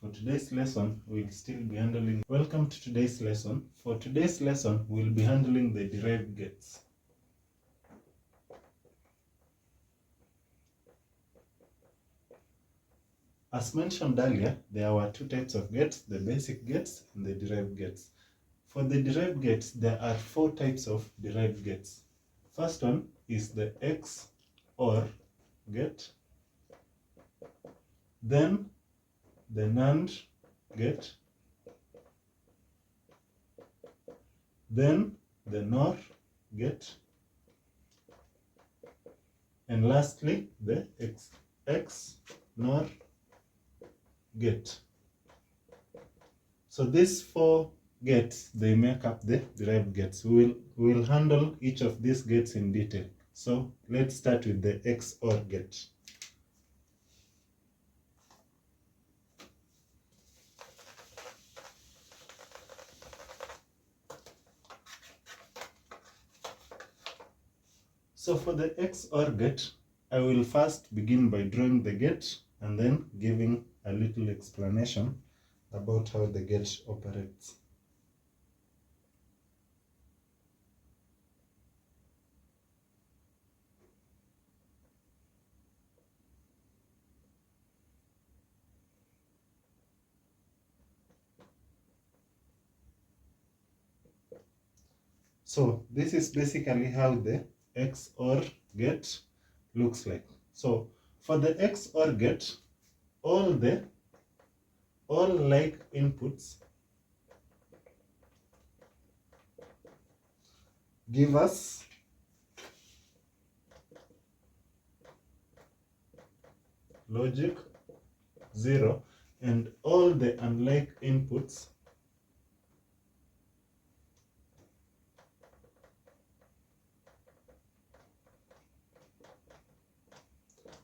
For today's lesson, we'll still be handling. Welcome to today's lesson. For today's lesson, we'll be handling the derived gates. As mentioned earlier, there were two types of gates, the basic gates and the derived gates. For the derived gates, there are four types of derived gates. First one is the XOR gate, then the NAND gate, then the NOR gate, and lastly the XNOR gate. So these four gates, they make up the derived gates. We will handle each of these gates in detail. So let's start with the XOR gate. So for the XOR gate, I will first begin by drawing the gate and then giving a little explanation about how the gate operates. So this is basically how the XOR gate looks like. So for the XOR gate, all like inputs give us logic 0, and all the unlike inputs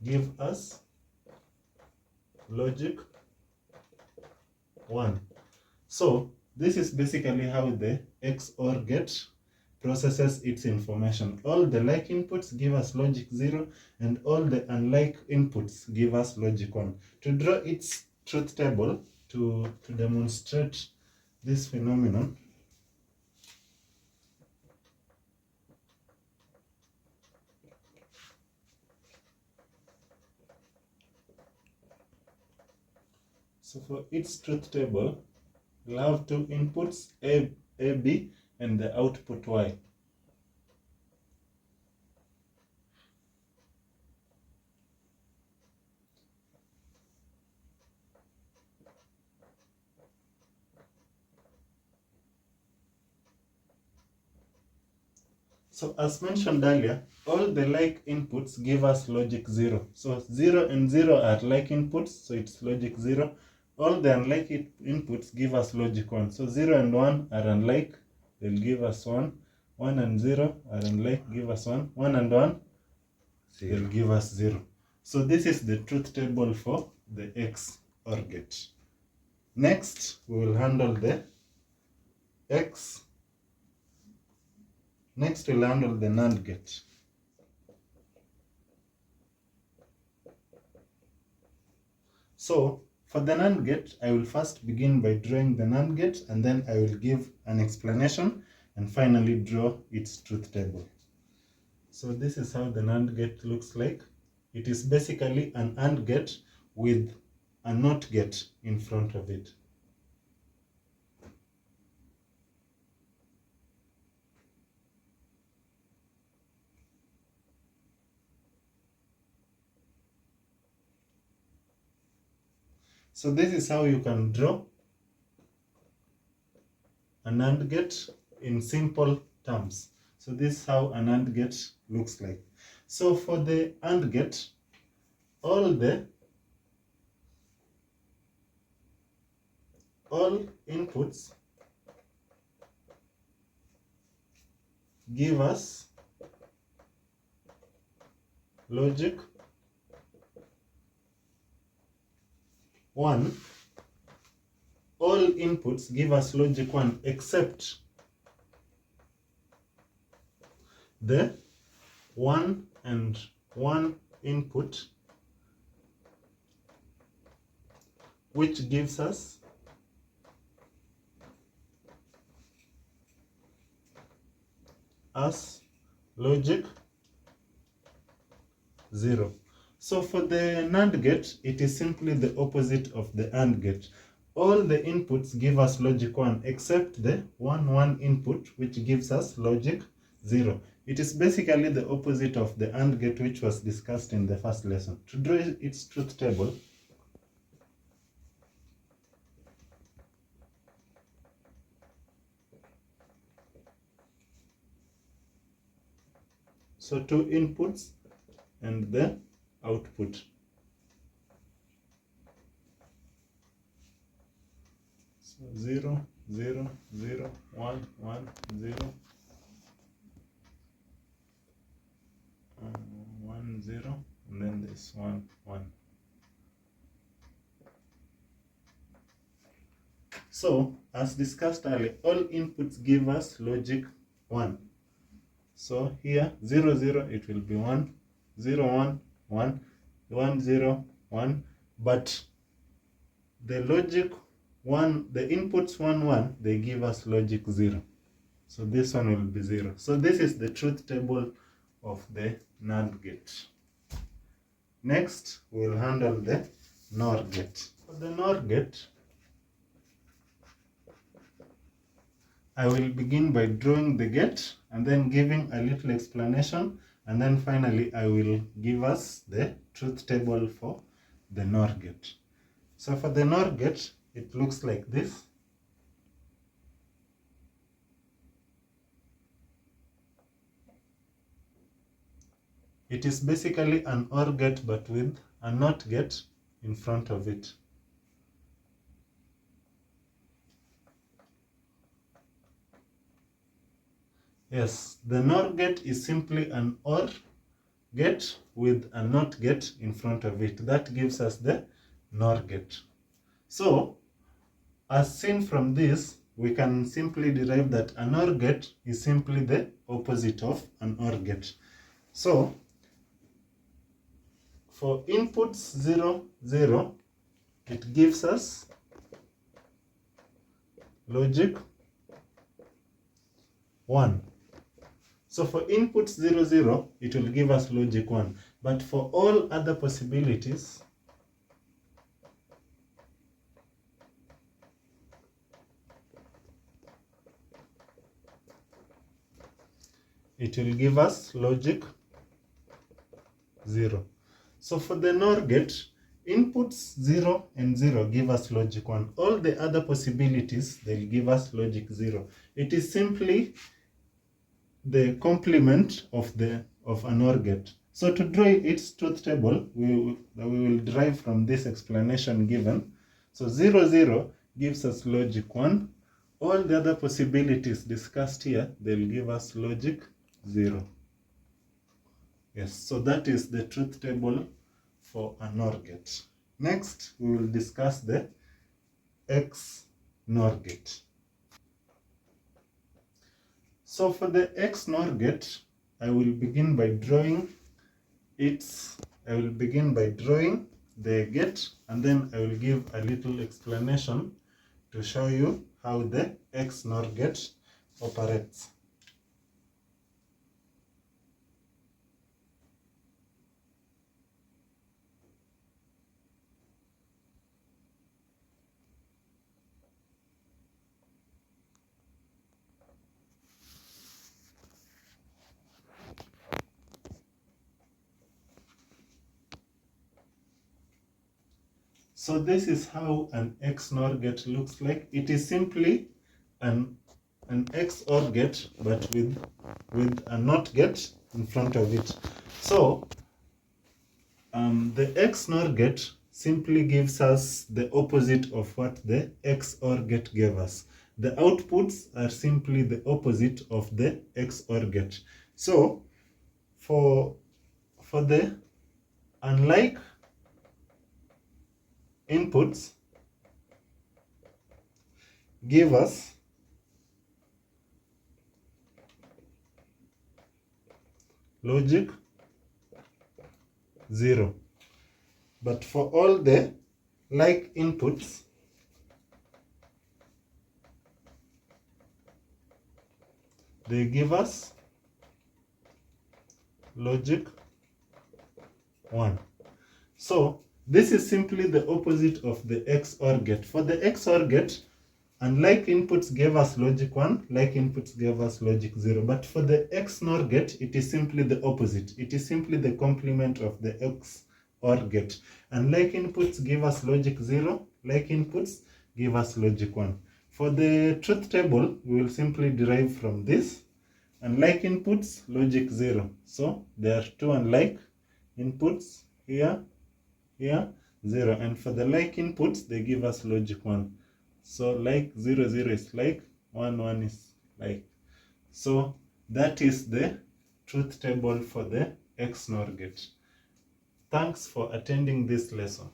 give us logic 1. So this is basically how the XOR gate processes its information. All the like inputs give us logic 0, and all the unlike inputs give us logic 1. To draw its truth table, to demonstrate this phenomenon, so for its truth table, we'll have two inputs, A, B, and the output Y. So as mentioned earlier, all the like inputs give us logic 0. So 0 and 0 are like inputs, so it's logic 0. All the unlike inputs give us logic 1. So 0 and 1 are unlike, they'll give us 1. 1 and 0 are unlike, give us 1. 1 and 1, they'll give us 0. So this is the truth table for the XOR gate. Next, we will handle the Next, we'll handle the NAND gate. So, for the NAND gate, I will first begin by drawing the NAND gate, and then I will give an explanation and finally draw its truth table. So this is how the NAND gate looks like. It is basically an AND gate with a NOT gate in front of it. So this is how you can draw an AND gate in simple terms. So this is how an AND gate looks like. So for the AND gate, all inputs give us logic 1. All inputs give us logic 1 except the 1 and 1 input which gives us logic 0. So for the NAND gate, it is simply the opposite of the AND gate. All the inputs give us logic 1 except the 1 input, which gives us logic 0. It is basically the opposite of the AND gate, which was discussed in the first lesson. To draw its truth table, so 2 inputs and the output. So 0, 0, 0, 1, 1, 0, 1, 0, and then this 1, 1. So, as discussed earlier, all inputs give us logic 1. So here 0, 0, it will be 1, 0, 1, 1, 1, 0, 1, but the logic 1, the inputs 1, 1, they give us logic 0. So this one will be 0. So this is the truth table of the NAND gate. Next, we'll handle the NOR gate. For the NOR gate, I will begin by drawing the gate and then giving a little explanation, and then finally I will give us the truth table for the NOR gate. So for the NOR gate, it looks like this. It is basically an OR gate but with a NOT gate in front of it. Yes, the NOR gate is simply an OR gate with a NOT gate in front of it. That gives us the NOR gate. So, as seen from this, we can simply derive that an OR gate is simply the opposite of an OR gate. So, for inputs 0, 0, it gives us logic 1. So for inputs 0, 0, it will give us logic 1. But for all other possibilities, it will give us logic 0. So for the NOR gate, inputs 0 and 0 give us logic 1. All the other possibilities, they'll give us logic 0. It is simply the complement of an OR gate. So to draw its truth table, we will derive from this explanation given. So 0, 0 gives us logic 1. All the other possibilities discussed here, they'll give us logic 0. Yes, so that is the truth table for an OR gate. Next, we will discuss the XNOR gate. So for the XNOR gate, I will begin by drawing the gate, and then I will give a little explanation to show you how the XNOR gate operates. So this is how an XNOR gate looks like. It is simply an XOR gate, but with a NOT gate in front of it. So the XNOR gate simply gives us the opposite of what the XOR gate gave us. The outputs are simply the opposite of the XOR gate. So for the unlike inputs give us logic 0, but for all the like inputs they give us logic 1. So this is simply the opposite of the XOR gate. For the XOR gate, unlike inputs gave us logic 1, like inputs gave us logic 0. But for the XNOR gate, it is simply the opposite. It is simply the complement of the XOR gate. And like inputs give us logic 0, like inputs give us logic 1. For the truth table, we will simply derive from this. Unlike inputs, logic 0. So there are two unlike inputs here, 0. And for the like inputs, they give us logic 1. So like 0, 0 is like, 1, 1 is like. So that is the truth table for the XNOR gate. Thanks for attending this lesson.